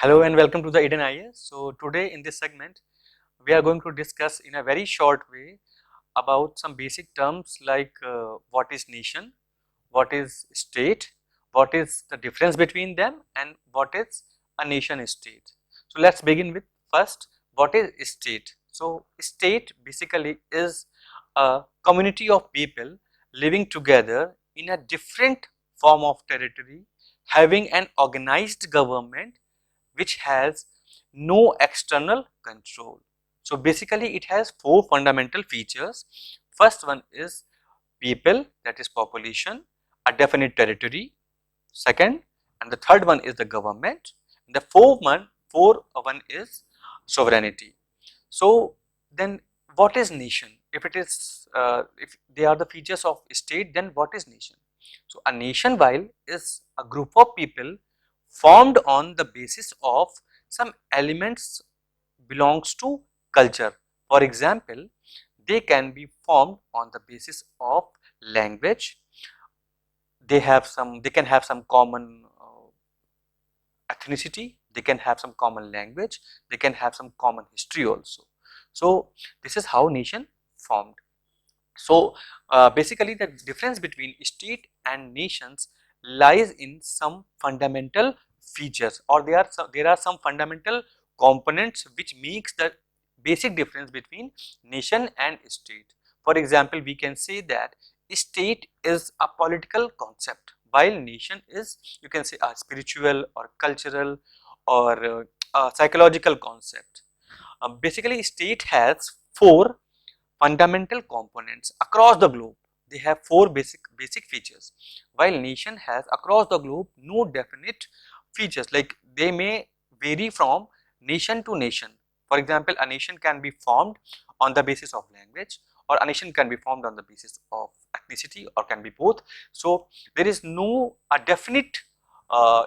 Hello and welcome to the Edenias. So today in this segment, we are going to discuss in a very short way about some basic terms like what is nation, what is state, what is the difference between them, and what is a nation state. So let's begin with first what is state. So state basically is a community of people living together in a different form of territory, having an organized government which has no external control. So basically it has four fundamental features. First one is people, that is population, a definite territory. Second, and the third one is the government. And the fourth one is sovereignty. So then what is nation? If it is if they are the features of state, then what is nation? So a nation, while is a group of people formed on the basis of some elements belongs to culture. For example, they can be formed on the basis of language. They can have some common ethnicity, they can have some common language, they can have some common history also. So this is how nation formed. So basically the difference between state and nations lies in some fundamental features, or there are some fundamental components which makes the basic difference between nation and state. For example, we can say that state is a political concept, while nation is, you can say, a spiritual or cultural or a psychological concept. Basically state has four fundamental components across the globe. They have four basic features, while nation has across the globe no definite features, like they may vary from nation to nation. For example, a nation can be formed on the basis of language, or a nation can be formed on the basis of ethnicity, or can be both. So there is no a definite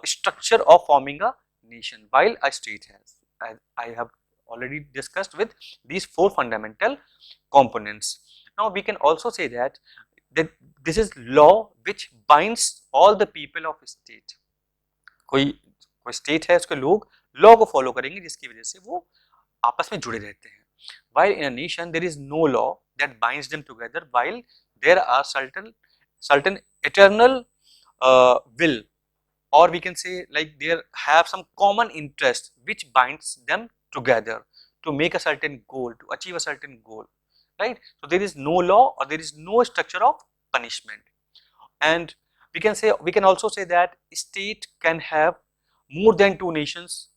structure of forming a nation, while a state has, as I have already discussed, with these four fundamental components. Now we can also say that this is law which binds all the people of state. कोई state है, उसके लोग law को follow करेंगे जिसकी वजह से वो आपस में जुड़े रहते हैं. While in a nation there is no law that binds them together, while there are certain eternal will, or we can say like they have some common interest which binds them together to make a certain goal, to achieve a certain goal, right? So there is no law, or there is no structure of punishment. And we can also say that state can have more than two nations,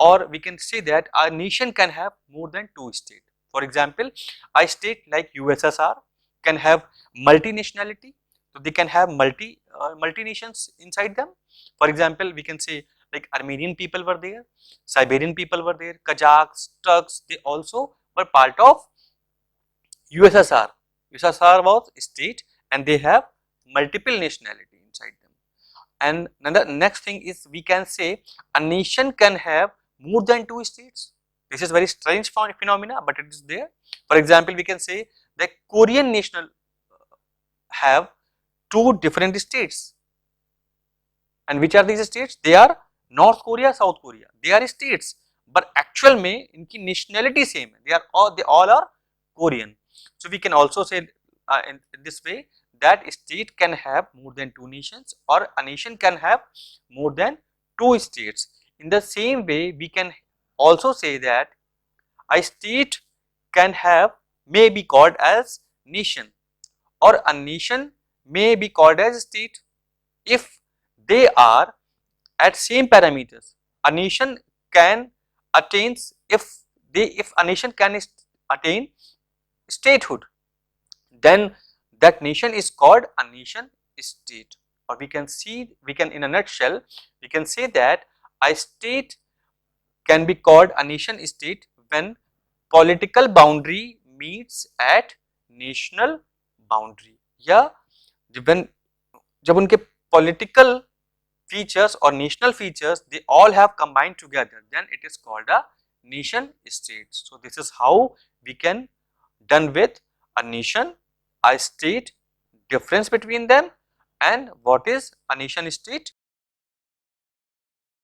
or we can say that a nation can have more than two states. For example, a state like USSR can have multinationality, so they can have multi nations inside them. For example, we can say like Armenian people were there, Siberian people were there, Kazakhs, Turks, they also were part of USSR. USSR was a state and they have multiple nationality inside them. And the next thing is, we can say a nation can have more than two states. This is very strange phenomena, but it is there. For example, we can say the Korean national have two different states. And which are these states? They are North Korea, South Korea. They are states, but actual में इनकी nationality same है. They all are Korean. So we can also say in this way that state can have more than two nations, or a nation can have more than two states. In the same way, we can also say that a state may be called as nation, or a nation may be called as state if they are at same parameters. A nation can attain, if a nation can attain statehood, then that nation is called a nation state. Or we can in a nutshell, we can say that a state can be called a nation state when political boundary meets at national boundary, या जब उनके political features or national features they all have combined together, then it is called a nation state. So this is how we can done with a nation, a state, difference between them, and what is a nation state